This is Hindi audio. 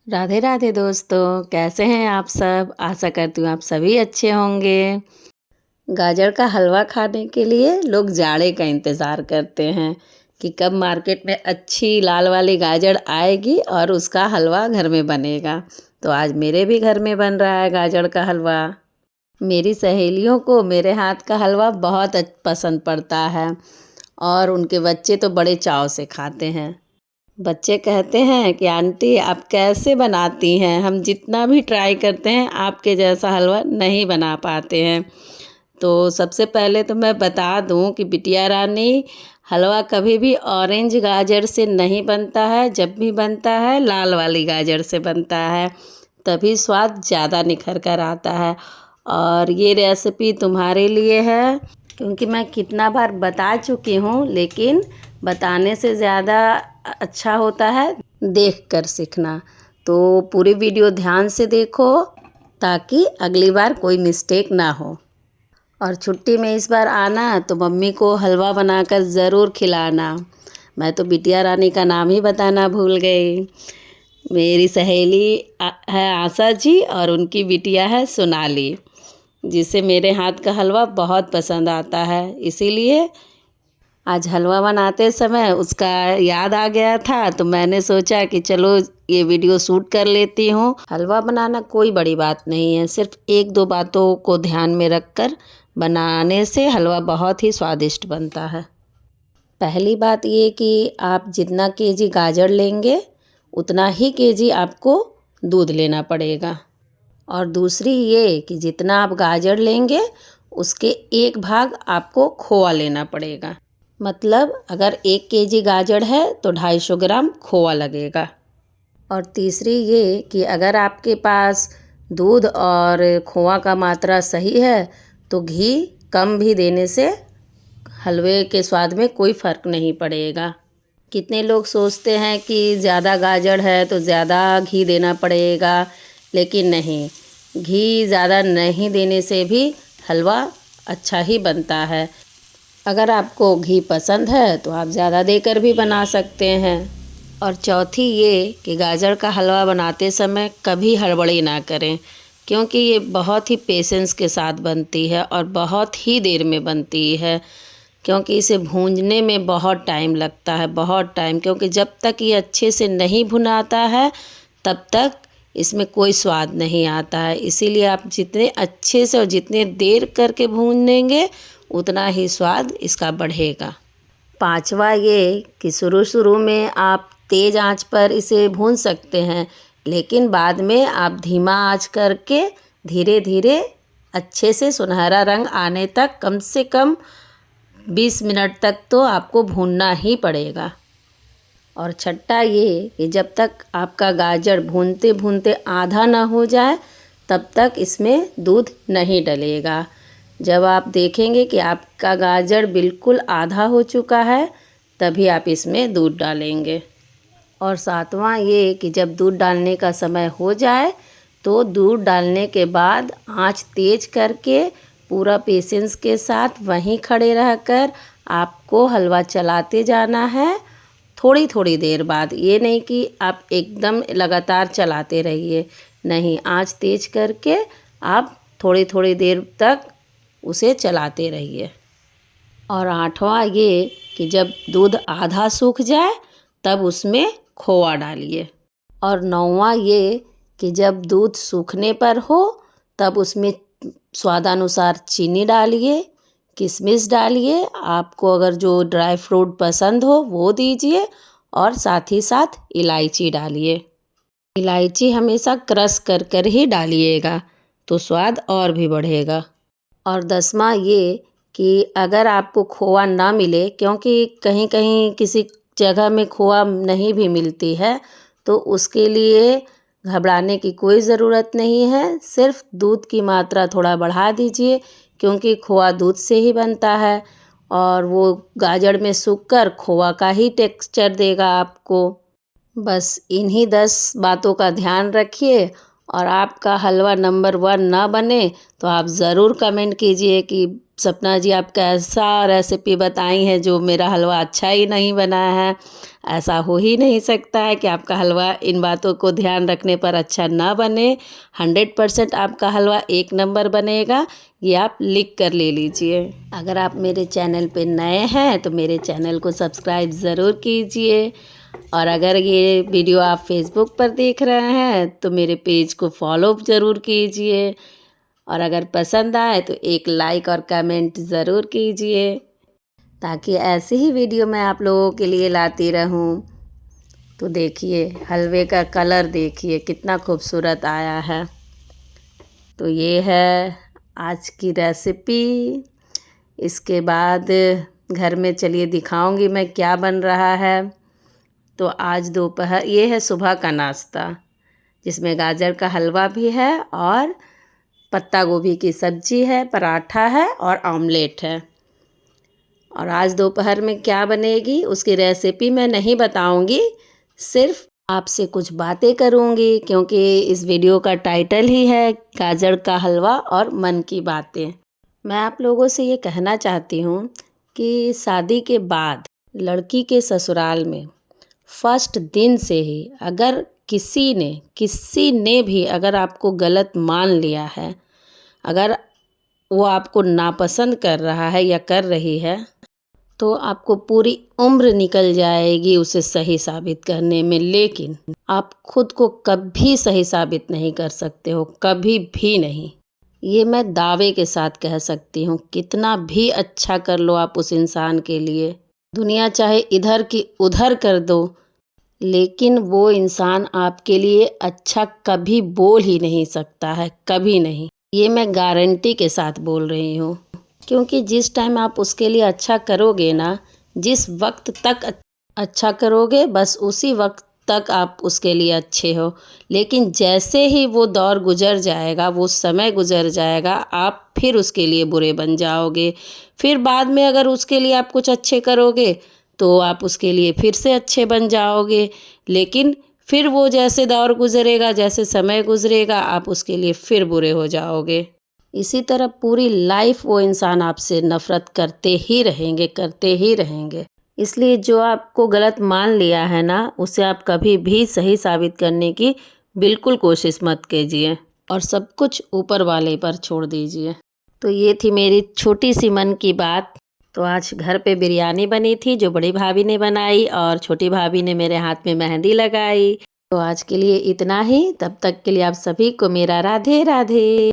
राधे राधे दोस्तों, कैसे हैं आप सब। आशा करती हूँ आप सभी अच्छे होंगे। गाजर का हलवा खाने के लिए लोग जाड़े का इंतज़ार करते हैं कि कब मार्केट में अच्छी लाल वाली गाजर आएगी और उसका हलवा घर में बनेगा। तो आज मेरे भी घर में बन रहा है गाजर का हलवा। मेरी सहेलियों को मेरे हाथ का हलवा बहुत पसंद पड़ता है और उनके बच्चे तो बड़े चाव से खाते हैं। बच्चे कहते हैं कि आंटी आप कैसे बनाती हैं, हम जितना भी ट्राई करते हैं आपके जैसा हलवा नहीं बना पाते हैं। तो सबसे पहले तो मैं बता दूं कि बिटिया रानी, हलवा कभी भी ऑरेंज गाजर से नहीं बनता है। जब भी बनता है लाल वाली गाजर से बनता है, तभी स्वाद ज़्यादा निखर कर आता है। और ये रेसिपी तुम्हारे लिए है, क्योंकि मैं कितना बार बता चुकी हूँ, लेकिन बताने से ज़्यादा अच्छा होता है देख कर सीखना। तो पूरी वीडियो ध्यान से देखो ताकि अगली बार कोई मिस्टेक ना हो। और छुट्टी में इस बार आना तो मम्मी को हलवा बनाकर ज़रूर खिलाना। मैं तो बिटिया रानी का नाम ही बताना भूल गई। मेरी सहेली है आशा जी और उनकी बिटिया है सोनाली, जिसे मेरे हाथ का हलवा बहुत पसंद आता है। इसीलिए आज हलवा बनाते समय उसका याद आ गया था, तो मैंने सोचा कि चलो ये वीडियो शूट कर लेती हूँ। हलवा बनाना कोई बड़ी बात नहीं है, सिर्फ एक दो बातों को ध्यान में रखकर बनाने से हलवा बहुत ही स्वादिष्ट बनता है। पहली बात ये कि आप जितना केजी गाजर लेंगे उतना ही केजी आपको दूध लेना पड़ेगा। और दूसरी ये कि जितना आप गाजर लेंगे उसके एक भाग आपको खोआ लेना पड़ेगा। मतलब अगर 1 केजी गाजर है तो 250 ग्राम खोआ लगेगा। और तीसरी ये कि अगर आपके पास दूध और खोआ का मात्रा सही है तो घी कम भी देने से हलवे के स्वाद में कोई फ़र्क नहीं पड़ेगा। कितने लोग सोचते हैं कि ज़्यादा गाजर है तो ज़्यादा घी देना पड़ेगा, लेकिन नहीं, घी ज़्यादा नहीं देने से भी हलवा अच्छा ही बनता है। अगर आपको घी पसंद है तो आप ज़्यादा देकर भी बना सकते हैं। और चौथी ये कि गाजर का हलवा बनाते समय कभी हड़बड़ी ना करें, क्योंकि ये बहुत ही पेशेंस के साथ बनती है और बहुत ही देर में बनती है। क्योंकि इसे भूनने में बहुत टाइम लगता है, बहुत टाइम, क्योंकि जब तक ये अच्छे से नहीं भुनाता है तब तक इसमें कोई स्वाद नहीं आता है। इसीलिए आप जितने अच्छे से और जितने देर करके भूनेंगे उतना ही स्वाद इसका बढ़ेगा। पांचवा ये कि शुरू शुरू में आप तेज़ आंच पर इसे भून सकते हैं, लेकिन बाद में आप धीमा आंच करके धीरे धीरे अच्छे से सुनहरा रंग आने तक कम से कम 20 मिनट तक तो आपको भूनना ही पड़ेगा। और छठा ये कि जब तक आपका गाजर भूनते भूनते आधा ना हो जाए तब तक इसमें दूध नहीं डलेगा। जब आप देखेंगे कि आपका गाजर बिल्कुल आधा हो चुका है तभी आप इसमें दूध डालेंगे। और सातवां ये कि जब दूध डालने का समय हो जाए तो दूध डालने के बाद आंच तेज करके पूरा पेशेंस के साथ वहीं खड़े रहकर आपको हलवा चलाते जाना है थोड़ी थोड़ी देर बाद। ये नहीं कि आप एकदम लगातार चलाते रहिए, नहीं, आंच तेज करके आप थोड़ी थोड़ी देर तक उसे चलाते रहिए। और आठवां ये कि जब दूध आधा सूख जाए तब उसमें खोआ डालिए। और नौवां ये कि जब दूध सूखने पर हो तब उसमें स्वादानुसार चीनी डालिए, किशमिश डालिए, आपको अगर जो ड्राई फ्रूट पसंद हो वो दीजिए, और साथ ही साथ इलायची डालिए। इलायची हमेशा क्रश कर कर ही डालिएगा तो स्वाद और भी बढ़ेगा। और 10वां ये कि अगर आपको खोआ ना मिले, क्योंकि कहीं कहीं किसी जगह में खोआ नहीं भी मिलती है, तो उसके लिए घबराने की कोई ज़रूरत नहीं है। सिर्फ दूध की मात्रा थोड़ा बढ़ा दीजिए, क्योंकि खोआ दूध से ही बनता है और वो गाजर में सूखकर खोआ का ही टेक्सचर देगा आपको। बस इन्हीं 10 बातों का ध्यान रखिए और आपका हलवा नंबर 1 ना बने तो आप ज़रूर कमेंट कीजिए कि सपना जी आप कैसा रेसिपी बताई हैं जो मेरा हलवा अच्छा ही नहीं बना है। ऐसा हो ही नहीं सकता है कि आपका हलवा इन बातों को ध्यान रखने पर अच्छा ना बने। 100% आपका हलवा एक नंबर बनेगा, ये आप लिख कर ले लीजिए। अगर आप मेरे चैनल पे नए हैं तो मेरे चैनल को सब्सक्राइब ज़रूर कीजिए, और अगर ये वीडियो आप फेसबुक पर देख रहे हैं तो मेरे पेज को फॉलो ज़रूर कीजिए, और अगर पसंद आए तो एक लाइक और कमेंट ज़रूर कीजिए, ताकि ऐसी ही वीडियो मैं आप लोगों के लिए लाती रहूं। तो देखिए हलवे का कलर देखिए कितना खूबसूरत आया है। तो ये है आज की रेसिपी। इसके बाद घर में चलिए दिखाऊंगी मैं क्या बन रहा है। तो आज दोपहर ये है सुबह का नाश्ता, जिसमें गाजर का हलवा भी है और पत्ता गोभी की सब्जी है, पराठा है और ऑमलेट है। और आज दोपहर में क्या बनेगी उसकी रेसिपी मैं नहीं बताऊंगी, सिर्फ आपसे कुछ बातें करूंगी, क्योंकि इस वीडियो का टाइटल ही है गाजर का हलवा और मन की बातें। मैं आप लोगों से ये कहना चाहती हूँ कि शादी के बाद लड़की के ससुराल में फर्स्ट दिन से ही अगर किसी ने भी अगर आपको गलत मान लिया है, अगर वो आपको नापसंद कर रहा है या कर रही है, तो आपको पूरी उम्र निकल जाएगी उसे सही साबित करने में। लेकिन आप खुद को कभी सही साबित नहीं कर सकते हो, कभी भी नहीं। ये मैं दावे के साथ कह सकती हूँ। कितना भी अच्छा कर लो आप उस इंसान के लिए, दुनिया चाहे इधर की उधर कर दो, लेकिन वो इंसान आपके लिए अच्छा कभी बोल ही नहीं सकता है, कभी नहीं। ये मैं गारंटी के साथ बोल रही हूँ, क्योंकि जिस टाइम आप उसके लिए अच्छा करोगे ना, जिस वक्त तक अच्छा करोगे बस उसी वक्त तक आप उसके लिए अच्छे हो। लेकिन जैसे ही वो दौर गुजर जाएगा, वो समय गुजर जाएगा, आप फिर उसके लिए बुरे बन जाओगे। फिर बाद में अगर उसके लिए आप कुछ अच्छे करोगे तो आप उसके लिए फिर से अच्छे बन जाओगे। लेकिन फिर वो जैसे दौर गुजरेगा, जैसे समय गुजरेगा, आप उसके लिए फिर बुरे हो जाओगे। इसी तरह पूरी लाइफ वो इंसान आपसे नफ़रत करते ही रहेंगे। इसलिए जो आपको गलत मान लिया है ना, उसे आप कभी भी सही साबित करने की बिल्कुल कोशिश मत कीजिए, और सब कुछ ऊपर वाले पर छोड़ दीजिए। तो ये थी मेरी छोटी सी मन की बात। तो आज घर पे बिरयानी बनी थी जो बड़ी भाभी ने बनाई, और छोटी भाभी ने मेरे हाथ में मेहंदी लगाई। तो आज के लिए इतना ही, तब तक के लिए आप सभी को मेरा राधे राधे।